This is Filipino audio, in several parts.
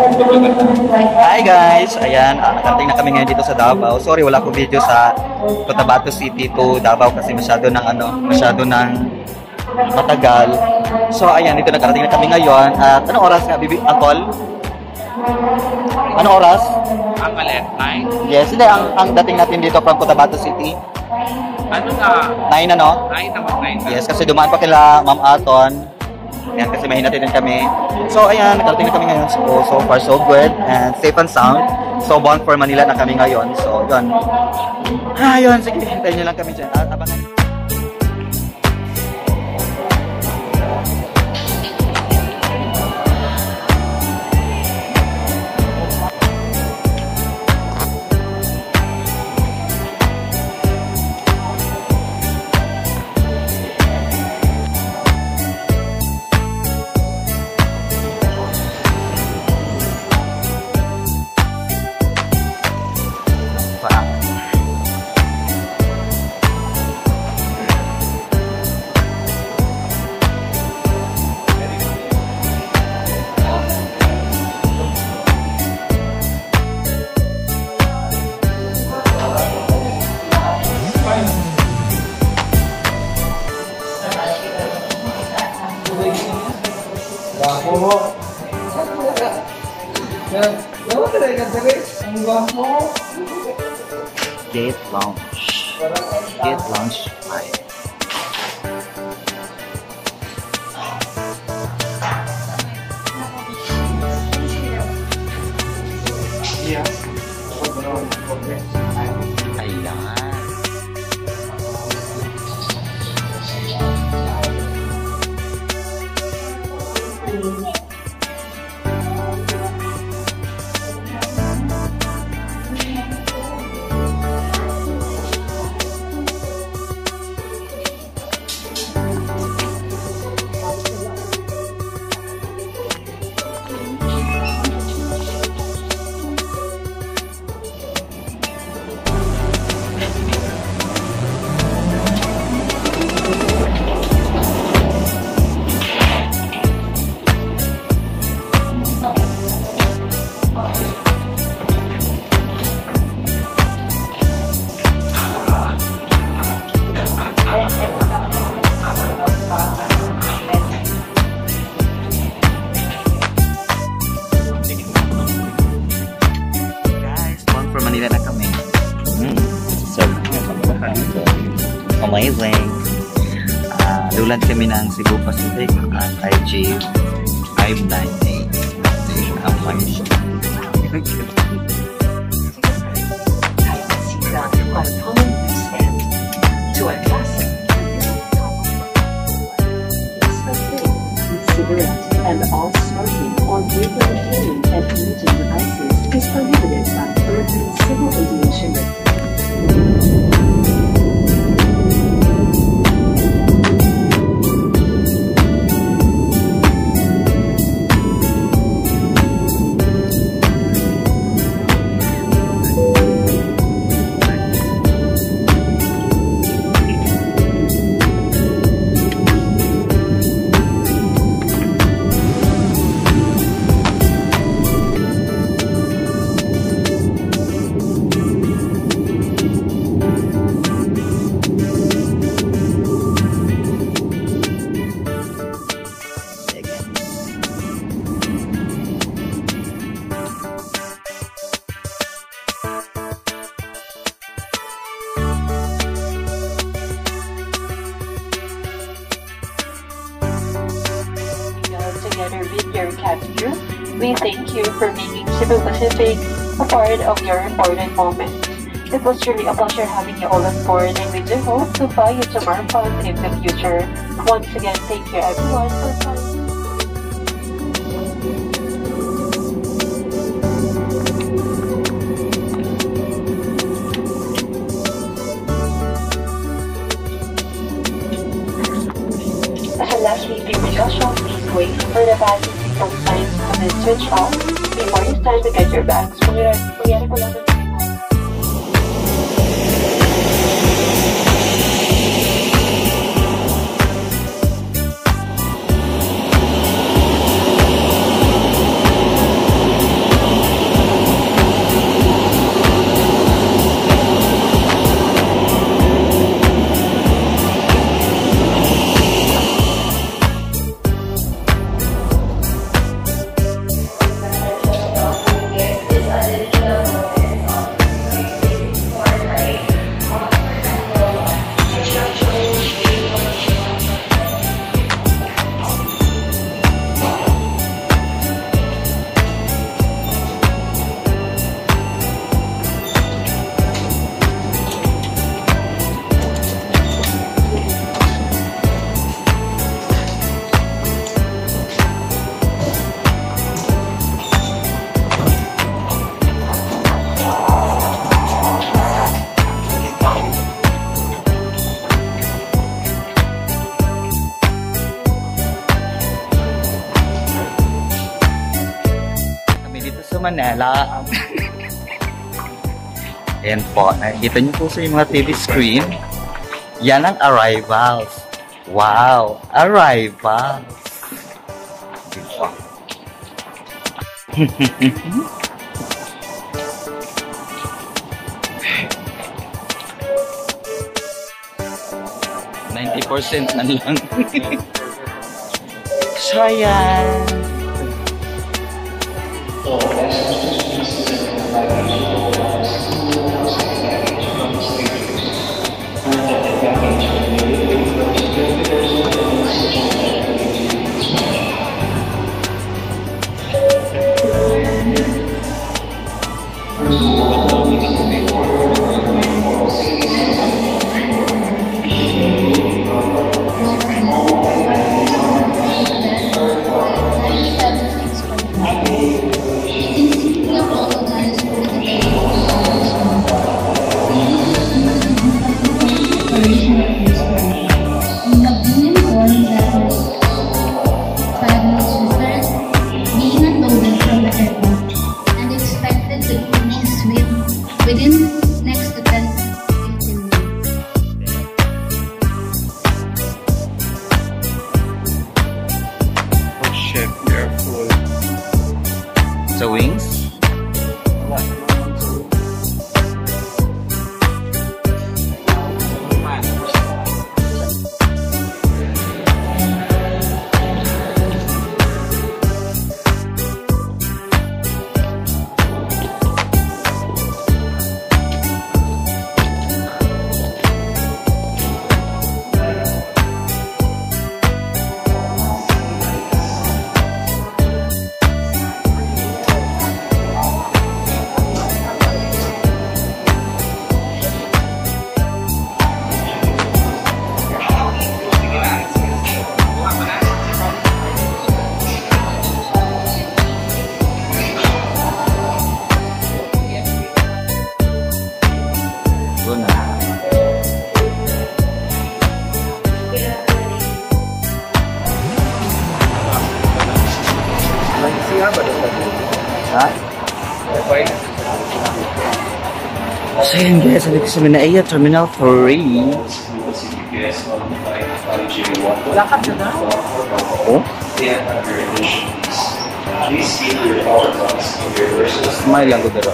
Hi guys! Ayan, nakarating na kami ngayon dito sa Davao. Sorry, wala akong video sa Cotabato City to Davao kasi masyado ng matagal. So ayan, dito nakarating na kami ngayon. At anong oras nga, Bibi? Angkol? Anong oras? Angkol at 9? Yes, hindi. Ang dating natin dito from Cotabato City. Ano na? 9 ano? 9 naman 9. Yes, kasi dumaan pa kila Ma'am Aton. Ayan, kasi may hinatid din kami. So, ayan, nakarating na kami ngayon. So far, so good. And safe and sound. So, bound for Manila na kami ngayon. So, yun. Yun. Sige, hintayin nyo lang kami dyan. Abangan. Gate Lounge. Gate Lounge 5. Amazing. Lulan kami ng Cebu Pacific at IG 598. Amazing. And all smoking on vehicle hearing and imaging devices is prohibited by Philippine Civil Aviation Regulations. Together with your cat crew, we thank you for making Cebu Pacific a part of your important moment. It was truly a pleasure having you all on board, and we do hope to fly you to more fun in the future. Once again, thank you everyone for flying. Lastly, be precautions, please wait for the passing signal signs to be switched off before it's time to get your bags. Mangyari ko lang ng to Manila. Ayan po, nakikita niyo po sa yung mga TV screen. Yan ang arrivals. Wow, arrivals. Diba? 90% na lang. So, ayan. Sa wings? Ha? So yun guys, sabi ko sa Minaya Terminal 3. Lakad na daw. Oh? Smile lang ko dito.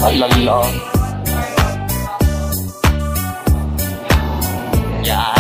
Alala. Yeah.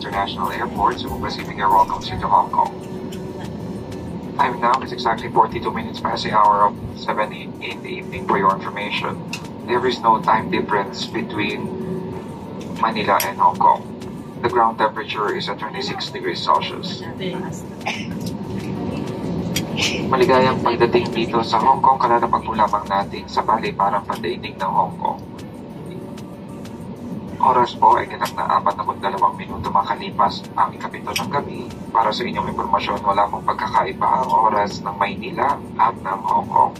International Airport, Cebu Pacific Air welcomes you to Hong Kong. Time now is exactly 42 minutes past the hour of 7 in the evening for your information. There is no time difference between Manila and Hong Kong. The ground temperature is at 26 degrees Celsius. Maligayang pagdating dito sa Hong Kong, kalalapag po lamang natin sa paliparang pandaigdig ng Hong Kong. Oras po ay ganap na 42 minuto makalipas ang ikapito ng gabi. Para sa inyong impormasyon, wala pong pagkakaiba ang oras ng Maynila at ng Hong Kong.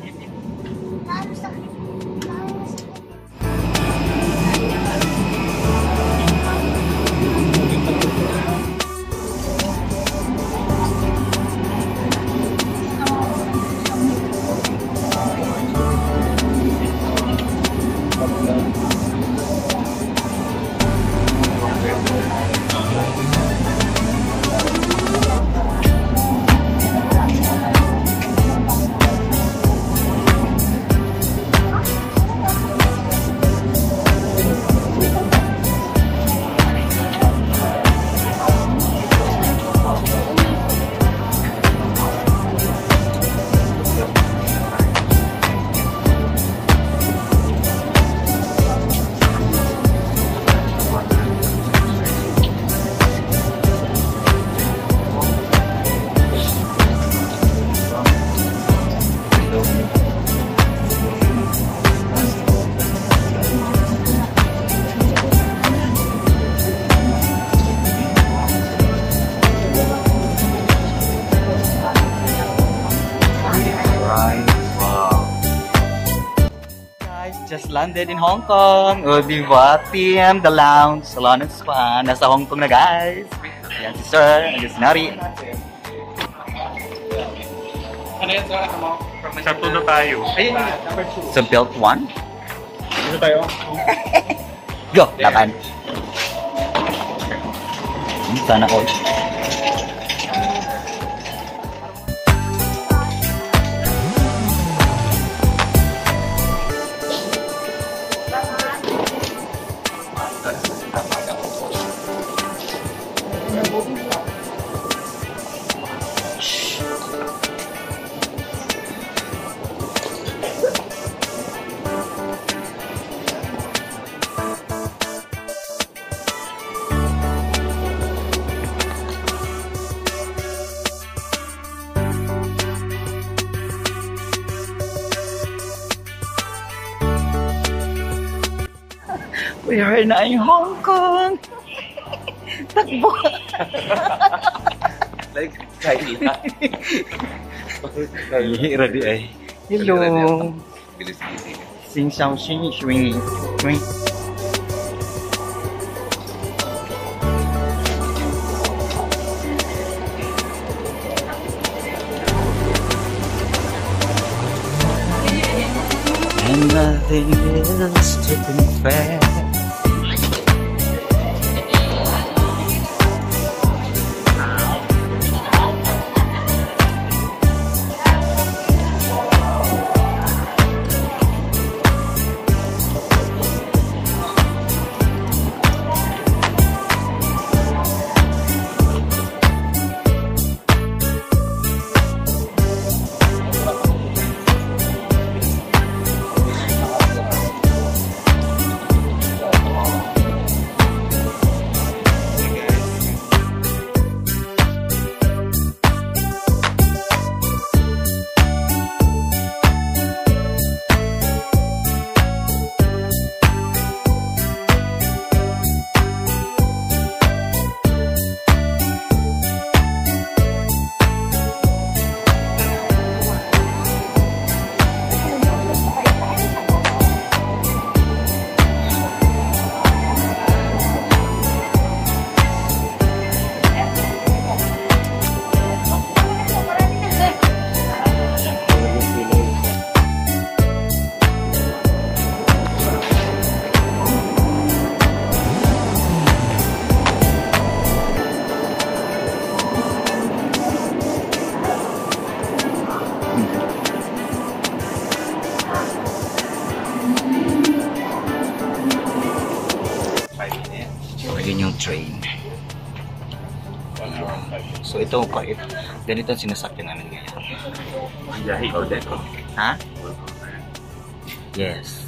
Just landed in Hong Kong. O, diba? TM, The Lounge, Salon and Spa. Nasa Hong Kong na, guys. Ayan si Sir, ayan si Nari. Ano yan, sir? Sa tuno tayo. Ayun, number 2. So, built 1. Dito tayo. Go, laban. Sana all. We are na in Hong Kong. Takbo. Like, China. Hihira di ay. Hello. Bilis easy. Sing Xiao Xing Xing. And nothing is to compare. Train. So ito pa, ganito ang sinasakyan namin ngayon. Yahi ulit. Ha? Yes.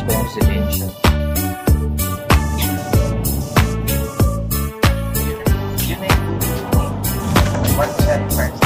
search ko yung residential. Yun na yung one side first.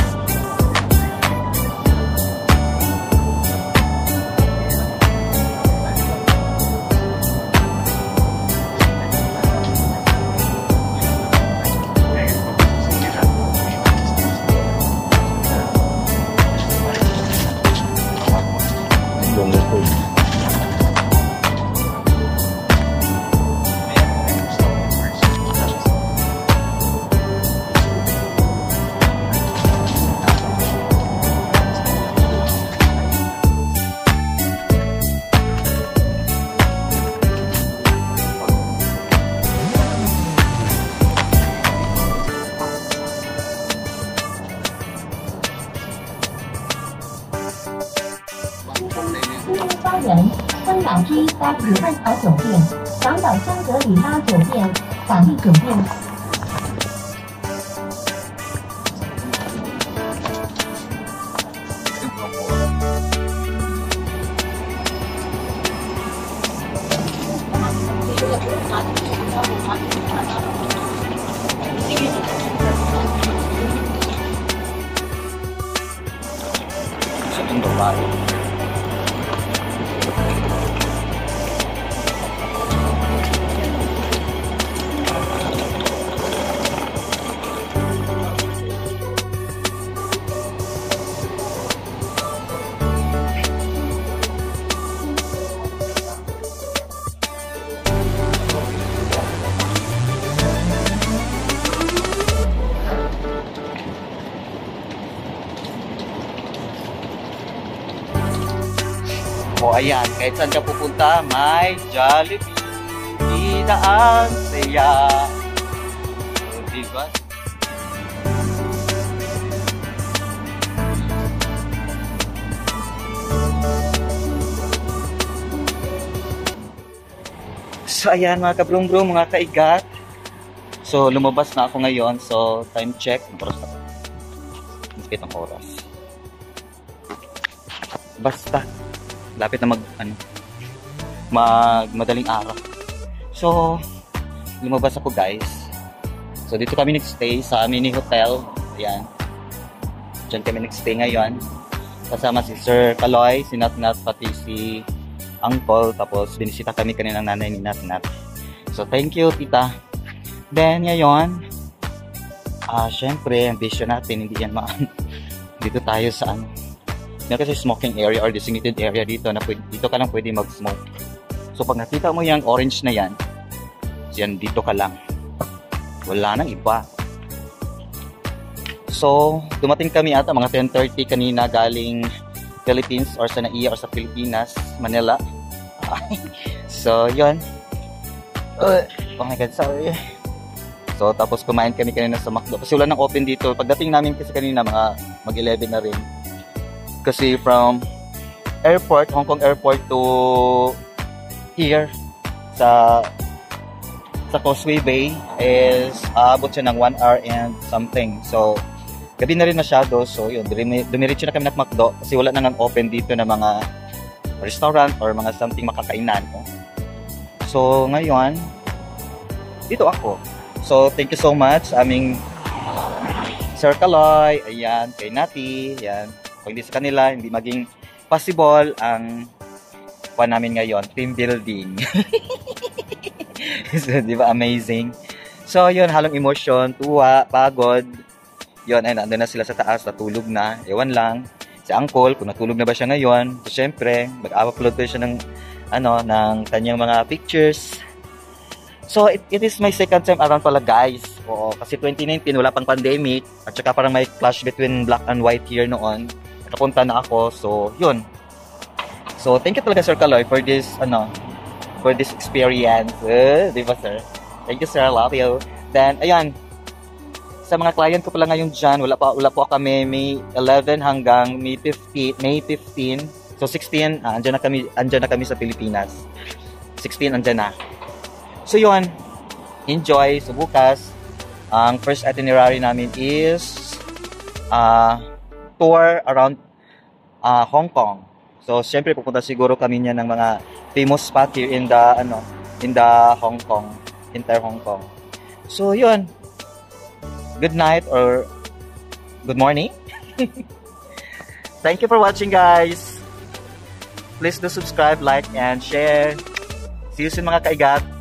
香港之8里汉朝酒店、港岛香格里拉酒店、法律酒店。 Sa itong babae. O ayan, kahit saan ka pupunta, may Jollibee. Idaan saya. O diba? So ayan mga kabrum-brum, mga kaigat. So lumabas na ako ngayon. So time check. Ang oras na ko. Masakit ang oras. Basta. Lapit na madaling araw. So, lumabas ako guys. So, dito kami nag-stay sa mini hotel. Ayan. Diyan kami nag-stay ngayon. Kasama si Sir Kaloy, si Natnat, pati si Uncle. Tapos, binisita kami kaninang nanay ni Natnat. So, thank you, tita. Then, ngayon, syempre, ang vision natin, hindi yan dito tayo sa Meron kasi smoking area or designated area dito na dito ka lang pwede mag-smoke. So pag nakita mo yung orange na yan dito ka lang. Wala nang iba. So dumating kami ata mga 10:30 kanina galing Philippines or sa NAIA or sa Pilipinas, Manila. So yun. Oh my God, sorry. So tapos kumain kami kanina sa McDo. Kasi wala nang open dito. Pagdating namin kasi kanina mga mag-11 na rin. Kasi from airport, Hong Kong airport to here sa Causeway Bay is aabot siya ng 1 hour and something. So, gabi na rin masyado. So, yun, dumiretso na kami ng McDo kasi wala na nang open dito na mga restaurant or mga something makakainan. So, ngayon, dito ako. So, thank you so much aming Sir Kaloy, ayan, kay Nati, ayan. Kung hindi sa kanila, hindi maging possible ang namin ngayon, team building. So, di ba amazing? So, yun, halong emotion, tuwa, pagod. Yun, ay nandun na sila sa taas, natulog na. Ewan lang. Si Uncle, kung natulog na ba siya ngayon. So, syempre, mag-upload ko siya ng kanyang mga pictures. So, it is my second time around pala, guys. Oo, kasi 2019, wala pang pandemic. At saka parang may clash between black and white here noon. Nakapunta na ako. So, yun. So, thank you talaga, Sir Kaloy, for this, for this experience. Di ba, sir? Thank you, sir. I love you. Then, ayan. Sa mga client ko pala ngayon dyan, wala po kami May 11 hanggang May 15. So, 16, andyan na kami sa Pilipinas. 16, andyan na. So, yun. Enjoy. So, bukas, ang first itinerary namin is tour around Hong Kong. So, syempre pupunta siguro kami niya ng mga famous spot here in the Hong Kong, entire Hong Kong. So, yun. Good night or good morning. Thank you for watching, guys. Please do subscribe, like, and share. See you soon, mga kaigat.